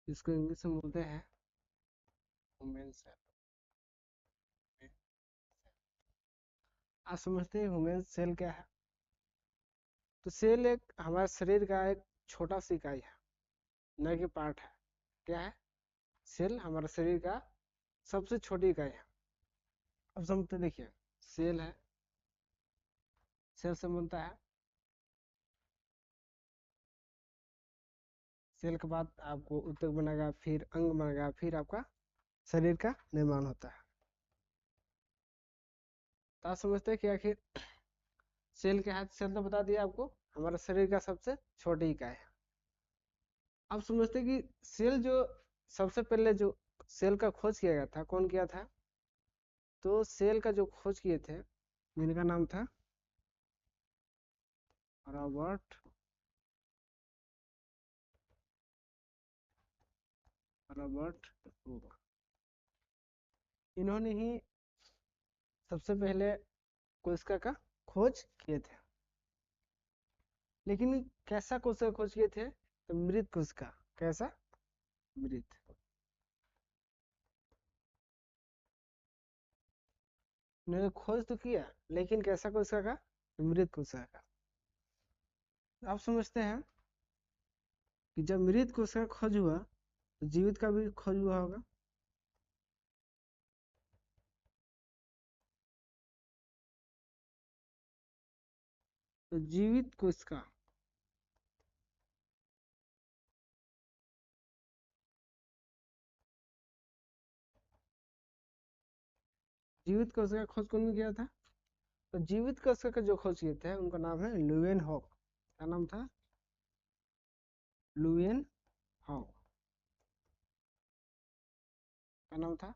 इसको इंग्लिश में बोलते हैं ह्यूमन सेल। आप समझते हैं ह्यूमन सेल क्या है? तो सेल एक हमारे शरीर का एक छोटा सी इकाई है, न कि पार्ट है। क्या है? सेल हमारे शरीर का सबसे छोटी इकाई है। अब समझते देखिए, सेल है, सेल से बनता है, सेल के बाद आपको ऊतक बनेगा, फिर अंग बनेगा, फिर आपका शरीर का निर्माण होता है। तो आप समझते हैं कि आखिर सेल क्या है? सेल तो बता दिया आपको, हमारे शरीर का सबसे छोटी इकाई है। अब समझते हैं कि सेल जो सबसे पहले जो सेल का खोज किया गया था, कौन किया था? तो सेल का जो खोज किए थे, जिनका नाम था रॉबर्ट रॉबर्ट हुक। इन्होंने ही सबसे पहले कोशिका का खोज किए थे। लेकिन कैसा कोशिका खोज किए थे? तो मृत कोशिका। कैसा? मृत। इन्होंने खोज तो किया, लेकिन कैसा कोशिका का? मृत कोशिका का। आप समझते हैं कि जब मृत कोशिका का खोज हुआ तो जीवित का भी खोज हुआ होगा। तो जीवित कोशिका, जीवित कोशिका का खोज कौन किया था? तो जीवित कोशिका का जो खोज किए थे उनका नाम है लुएन हॉक। क्या नाम था? Loen hoc. क्या नाम था?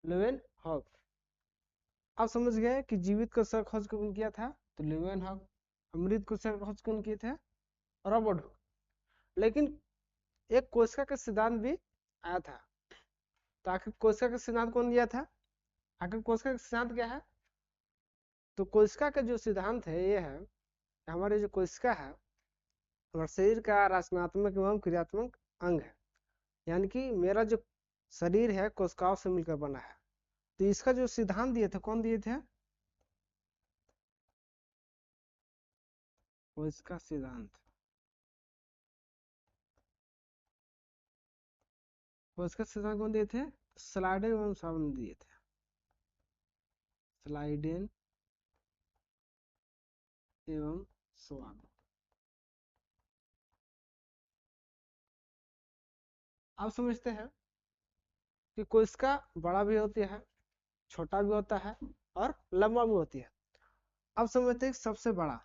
Loen hoc. आप समझ गए कि जीवित कोशिका खोज कौन किया था? तो लुएन हॉक। मृत कोशिका खोज कौन किए थे? Robert Hooke. लेकिन एक कोशिका का सिद्धांत भी आया था। तो आखिर कोशिका का सिद्धांत कौन दिया था? आखिर कोशिका का सिद्धांत क्या है? तो कोशिका का जो सिद्धांत है ये है, हमारे जो कोशिका है हमारे शरीर का रचनात्मक एवं क्रियात्मक अंग है। यानी कि मेरा जो शरीर है कोशिकाओं से मिलकर बना है। तो इसका जो सिद्धांत दिए थे, कौन दिए थे? कोशिका सिद्धांत। कोशिका सिद्धांत कौन दिए थे? स्लाइडेन एवं स्वान ने दिए थे। स्लाइडेन एवं स्वान। आप समझते हैं कि कोशिका बड़ा भी होती है, छोटा भी होता है और लंबा भी होती है। अब समझते हैं सबसे बड़ा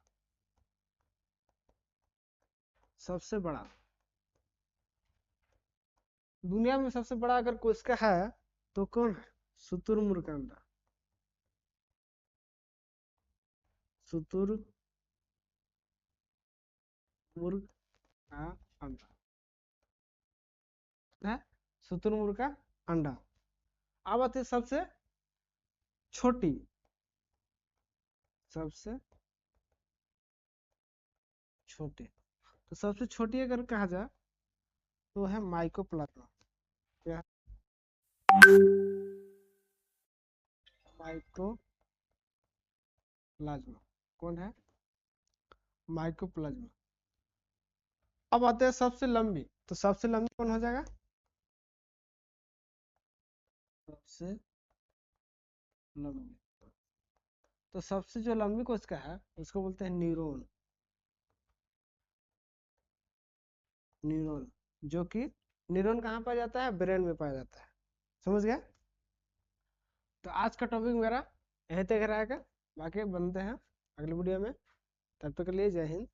दुनिया में सबसे बड़ा अगर कोशिका है तो कौन है? शुतुरमुर्ग का अंडा। शुतुरमुर्ग का अंडा है, शुतुरमुर्ग का अंडा। अब आती है छोटी सबसे छोटी। तो सबसे छोटी अगर कहा जाए तो है माइकोप्लाज्मा। क्या? माइकोप्लाज्मा। कौन है? माइकोप्लाज्मा। अब आते हैं सबसे लंबी। तो सबसे लंबी कौन हो जाएगा? सबसे लंबी। तो सबसे जो लंबी कोशिका है उसको बोलते हैं न्यूरॉन। न्यूरॉन, जो कि न्यूरॉन कहाँ पाया जाता है? ब्रेन में पाया जाता है। समझ गया? तो आज का टॉपिक मेरा यहीं तक रहेगा। बाकी बनते हैं अगले वीडियो में। तब तक के लिए जय हिंद।